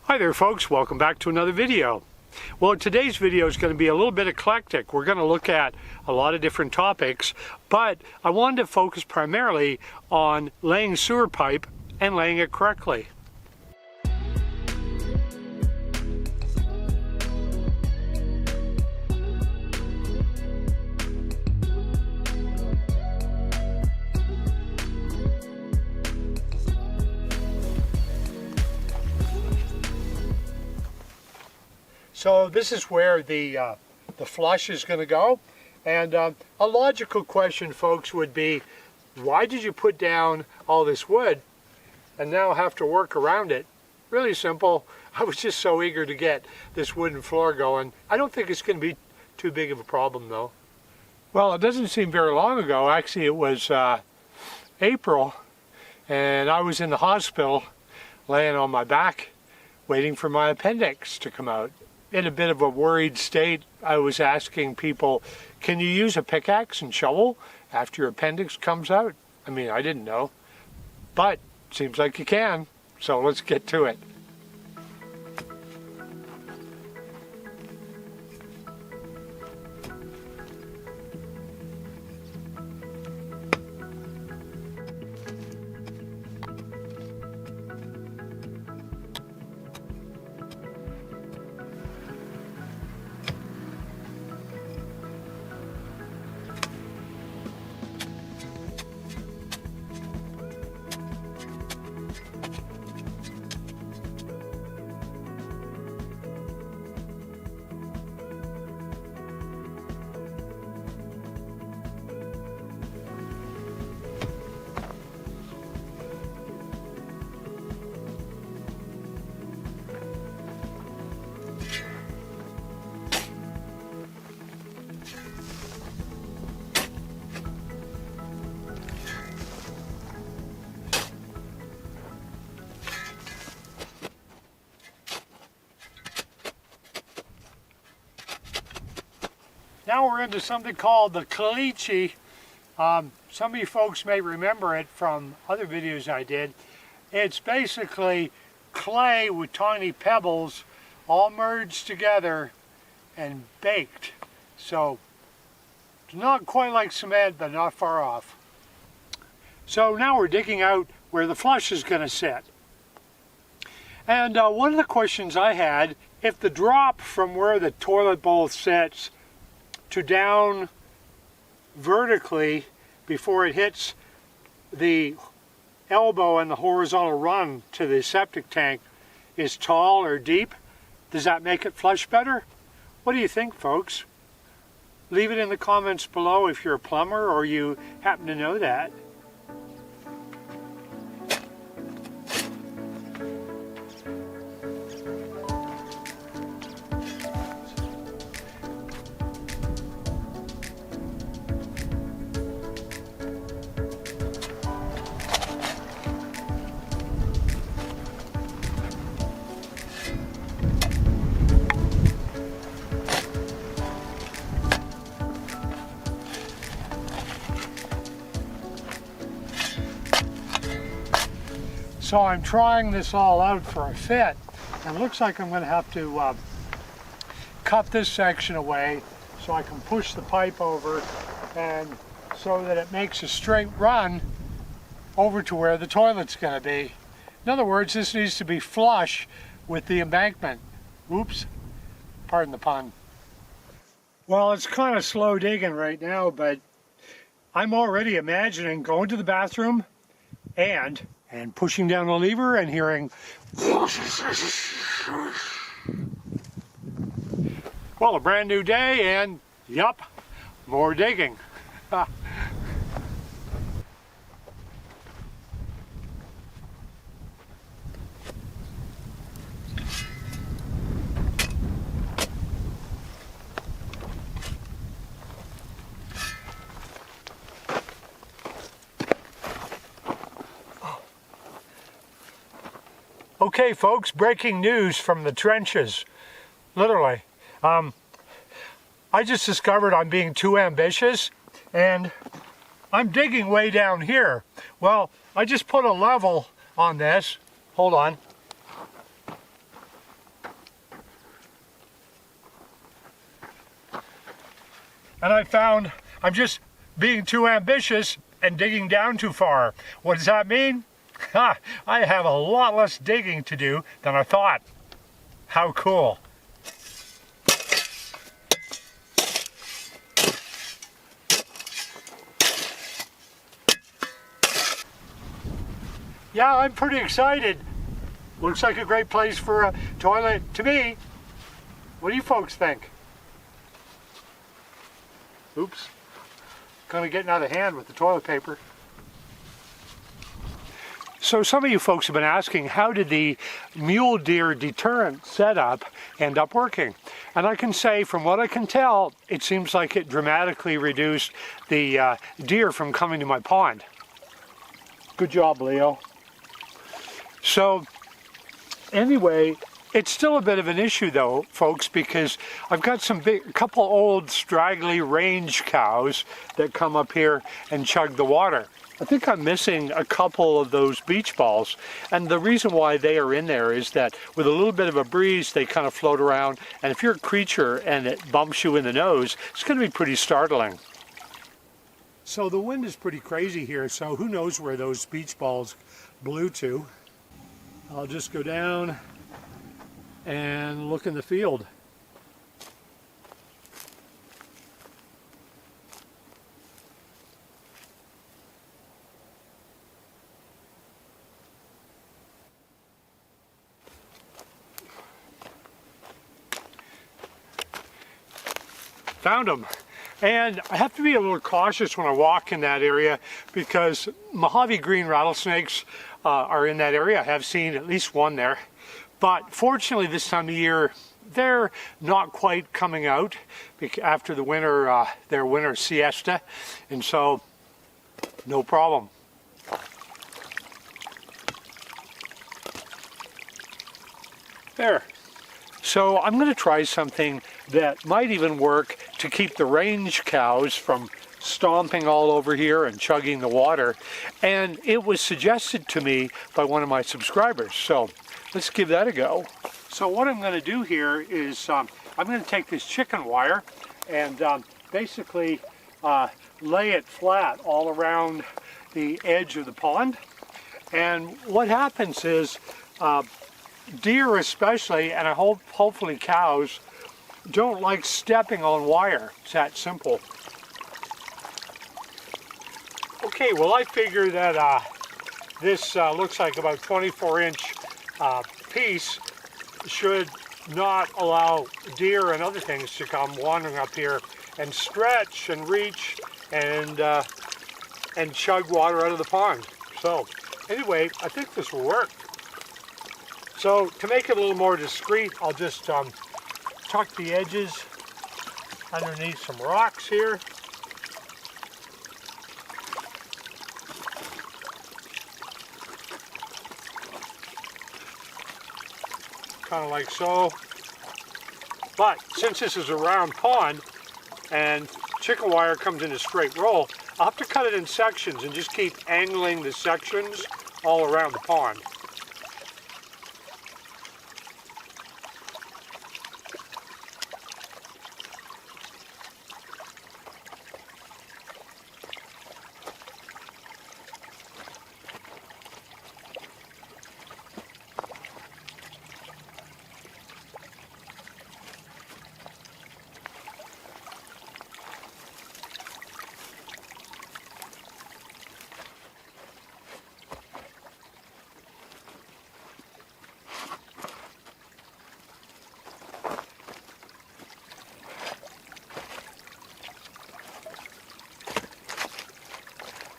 Hi there folks, welcome back to another video. Well, today's video is going to be a little bit eclectic. We're going to look at a lot of different topics, but I wanted to focus primarily on laying sewer pipe and laying it correctly. So this is where the flush is going to go, and a logical question, folks, would be, why did you put down all this wood and now have to work around it? Really simple. I was just so eager to get this wooden floor going. I don't think it's going to be too big of a problem though. Well, it doesn't seem very long ago. Actually, it was April, and I was in the hospital laying on my back waiting for my appendix to come out. In a bit of a worried state, I was asking people, can you use a pickaxe and shovel after your appendix comes out? I mean, I didn't know, but it seems like you can, so let's get to it. Now we're into something called the caliche. Some of you folks may remember it from other videos I did. It's basically clay with tiny pebbles all merged together and baked. So it's not quite like cement, but not far off. So now we're digging out where the flush is going to sit. And one of the questions I had, if the drop from where the toilet bowl sits to down vertically before it hits the elbow and the horizontal run to the septic tank is tall or deep, does that make it flush better? What do you think, folks? Leave it in the comments below if you're a plumber or you happen to know that. So I'm trying this all out for a fit, and it looks like I'm going to have to cut this section away so I can push the pipe over, and so that it makes a straight run over to where the toilet's going to be. In other words, this needs to be flush with the embankment. Oops, pardon the pun. Well, it's kind of slow digging right now, but I'm already imagining going to the bathroom and pushing down the lever and hearing well, a brand new day, and yup, more digging. Okay folks, breaking news from the trenches, literally. I just discovered I'm being too ambitious, and I'm digging way down here. Well, I just put a level on this. Hold on. and I found I'm just being too ambitious and digging down too far. What does that mean? Ha! I have a lot less digging to do than I thought. How cool. Yeah, I'm pretty excited. Looks like a great place for a toilet to me. What do you folks think? Oops. Kind of getting out of hand with the toilet paper. So some of you folks have been asking, how did the mule deer deterrent setup end up working? And I can say, from what I can tell, it seems like it dramatically reduced the deer from coming to my pond. Good job, Leo. So anyway, it's still a bit of an issue though, folks, because I've got a couple old straggly range cows that come up here and chug the water. I think I'm missing a couple of those beach balls, and the reason why they are in there is that with a little bit of a breeze they kind of float around, and if you're a creature and it bumps you in the nose, it's going to be pretty startling. So the wind is pretty crazy here, so who knows where those beach balls blew to. I'll just go down and look in the field. Found them. And I have to be a little cautious when I walk in that area because Mojave green rattlesnakes are in that area. I have seen at least one there. But fortunately this time of year, they're not quite coming out after the winter, their winter siesta. And so, no problem. There. So I'm going to try something that might even work to keep the range cows from stomping all over here and chugging the water. And it was suggested to me by one of my subscribers. So let's give that a go. So what I'm going to do here is I'm going to take this chicken wire and basically lay it flat all around the edge of the pond. And what happens is deer especially, and I hope hopefully cows, don't like stepping on wire. It's that simple. Okay, well I figure that this looks like about 24-inch piece should not allow deer and other things to come wandering up here and stretch and reach and chug water out of the pond. So anyway, I think this will work. So to make it a little more discreet, I'll just tuck the edges underneath some rocks here. Kind of like so. But since this is a round pond and chicken wire comes in a straight roll, I'll have to cut it in sections and just keep angling the sections all around the pond.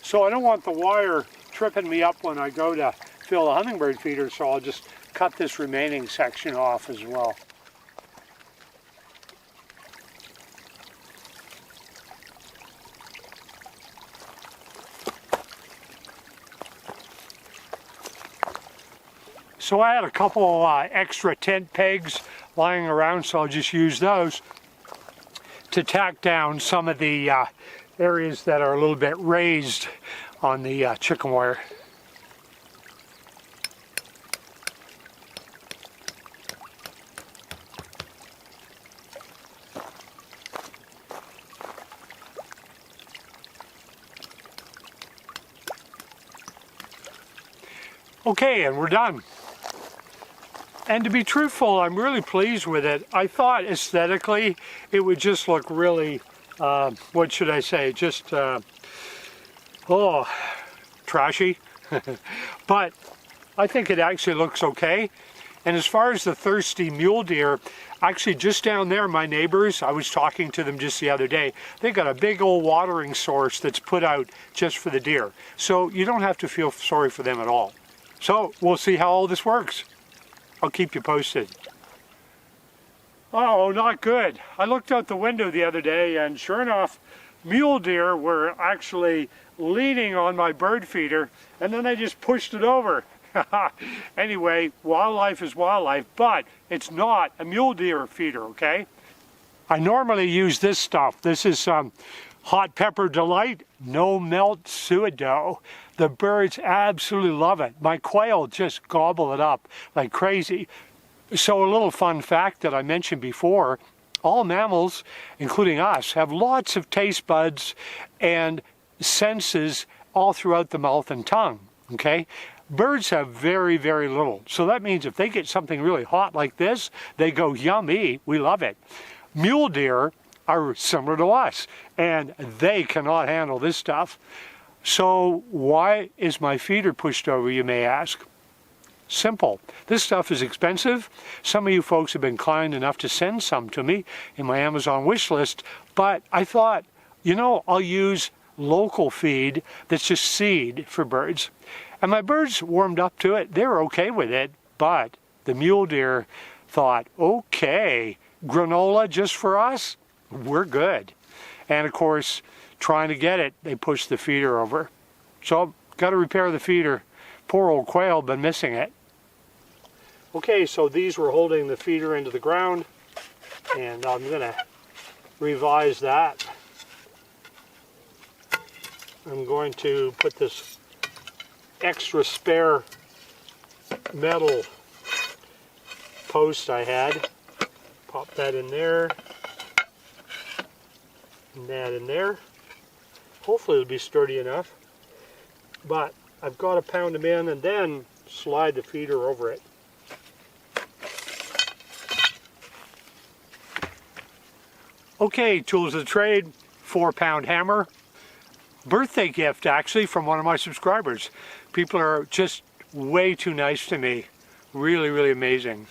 So I don't want the wire tripping me up when I go to fill the hummingbird feeder, so I'll just cut this remaining section off as well. So I had a couple extra tent pegs lying around, so I'll just use those to tack down some of the areas that are a little bit raised on the chicken wire. Okay, and we're done. And to be truthful, I'm really pleased with it. I thought aesthetically it would just look really, what should I say, just, trashy. But I think it actually looks okay. And as far as the thirsty mule deer, actually just down there, my neighbors, I was talking to them just the other day, they got a big old watering source that's put out just for the deer. So you don't have to feel sorry for them at all. So we'll see how all this works. I'll keep you posted. Oh, not good. I looked out the window the other day and sure enough, mule deer were actually leaning on my bird feeder and then I just pushed it over. Anyway, wildlife is wildlife, but it's not a mule deer feeder, okay? I normally use this stuff. This is Hot Pepper Delight, no melt sourdough. The birds absolutely love it. My quail just gobble it up like crazy. So a little fun fact that I mentioned before, all mammals, including us, have lots of taste buds and senses all throughout the mouth and tongue, okay? Birds have very, very little. So that means if they get something really hot like this, they go, yummy, we love it. Mule deer are similar to us, and they cannot handle this stuff. So why is my feeder pushed over, you may ask? Simple. This stuff is expensive. Some of you folks have been kind enough to send some to me in my Amazon wish list, but I thought, you know, I'll use local feed that's just seed for birds. And my birds warmed up to it. They were okay with it, but the mule deer thought, okay, granola just for us? We're good. And of course, trying to get it, they pushed the feeder over. So, got to repair the feeder. Poor old quail been missing it. Okay, so these were holding the feeder into the ground, and I'm going to revise that. I'm going to put this extra spare metal post I had, pop that in there, and that in there. Hopefully it'll be sturdy enough, but I've got to pound them in and then slide the feeder over it. Okay, tools of the trade, 4-pound hammer. Birthday gift actually from one of my subscribers. People are just way too nice to me. Really, really amazing.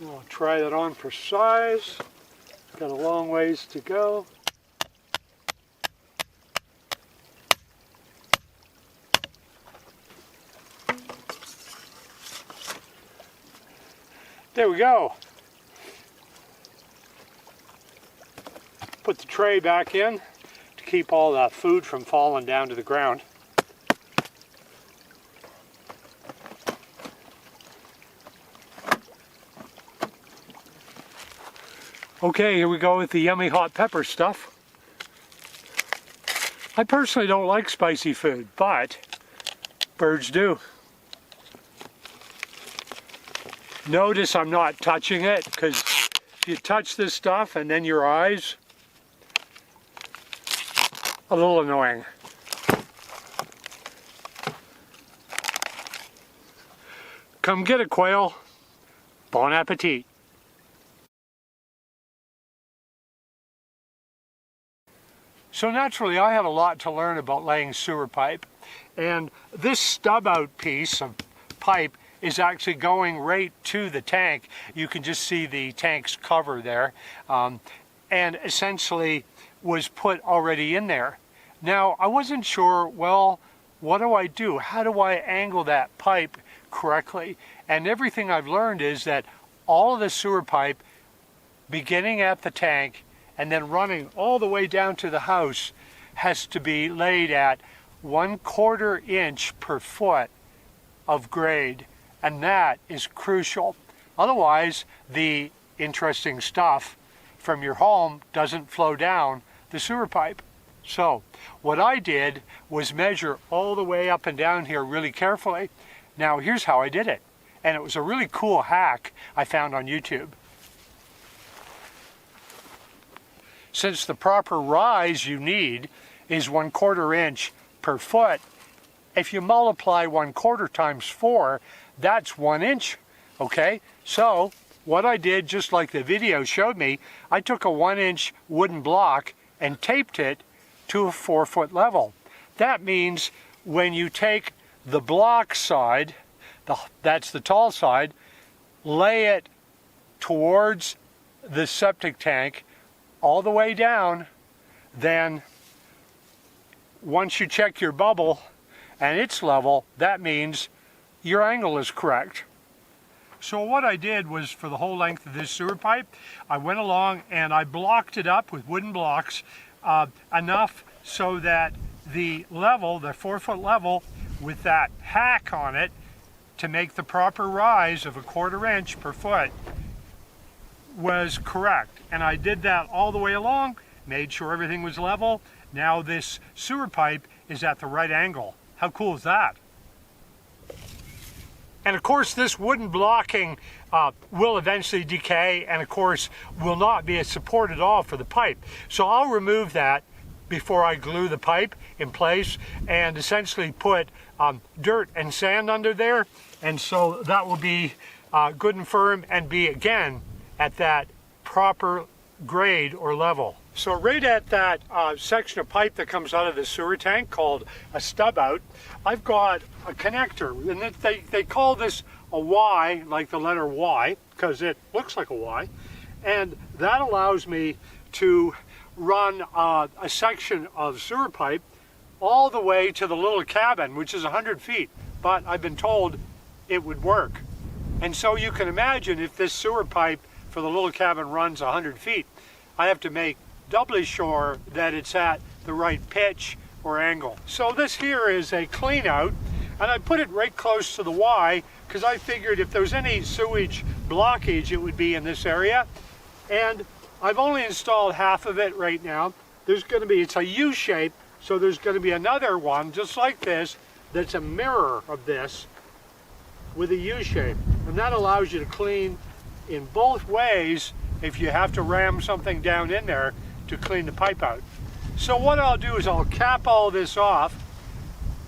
I'll try that on for size. Got a long ways to go. There we go. Put the tray back in to keep all the food from falling down to the ground. Okay, here we go with the yummy hot pepper stuff. I personally don't like spicy food, but birds do. Notice I'm not touching it, because if you touch this stuff and then your eyes, a little annoying. Come get it, quail. Bon appetit. So naturally, I have a lot to learn about laying sewer pipe, and this stub out piece of pipe is actually going right to the tank. You can just see the tank's cover there, and essentially was put already in there. Now, I wasn't sure, well, what do I do? How do I angle that pipe correctly? And everything I've learned is that all of the sewer pipe, beginning at the tank and then running all the way down to the house, has to be laid at 1/4 inch per foot of grade. And that is crucial. Otherwise, the interesting stuff from your home doesn't flow down the sewer pipe. So what I did was measure all the way up and down here really carefully, Now here's how I did it. And it was a really cool hack I found on YouTube. Since the proper rise you need is 1/4 inch per foot, if you multiply 1/4 times 4, that's 1 inch, okay? So what I did, just like the video showed me, I took a 1 inch wooden block and taped it to a 4-foot level. That means when you take the block side, that's the tall side, lay it towards the septic tank all the way down, then once you check your bubble and its level, that means your angle is correct. So what I did was, for the whole length of this sewer pipe, I went along and I blocked it up with wooden blocks enough so that the level, the 4-foot level, with that hack on it to make the proper rise of 1/4 inch per foot was correct. And I did that all the way along, made sure everything was level. Now this sewer pipe is at the right angle. How cool is that? And of course this wooden blocking will eventually decay, and of course will not be a support at all for the pipe. So I'll remove that before I glue the pipe in place and essentially put dirt and sand under there, and so that will be good and firm and be again at that proper grade or level. So right at that section of pipe that comes out of the sewer tank called a stub out, I've got a connector, and they call this a Y, like the letter Y, because it looks like a Y, and that allows me to run a section of sewer pipe all the way to the little cabin, which is 100 feet, but I've been told it would work. And so you can imagine, if this sewer pipe for the little cabin runs 100 feet, I have to make doubly sure that it's at the right pitch or angle. So this here is a clean out, and I put it right close to the Y because I figured if there's any sewage blockage, it would be in this area. And I've only installed half of it right now. There's going to be, it's a U shape, so there's going to be another one just like this that's a mirror of this with a U shape, and that allows you to clean in both ways if you have to ram something down in there to clean the pipe out. So what I'll do is I'll cap all this off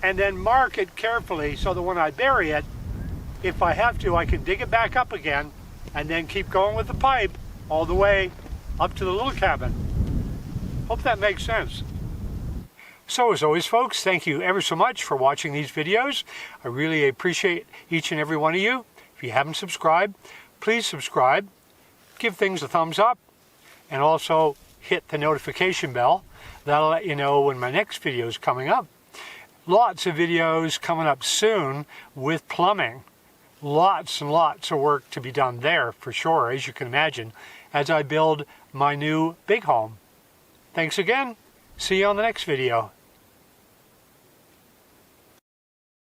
and then mark it carefully so that when I bury it, if I have to, I can dig it back up again and then keep going with the pipe all the way up to the little cabin. Hope that makes sense. So as always, folks, thank you ever so much for watching these videos. I really appreciate each and every one of you. If you haven't subscribed, please subscribe, give things a thumbs up, and also hit the notification bell. That'll let you know when my next video is coming up. Lots of videos coming up soon with plumbing. Lots and lots of work to be done there for sure, as you can imagine, as I build my new big home. Thanks again. See you on the next video.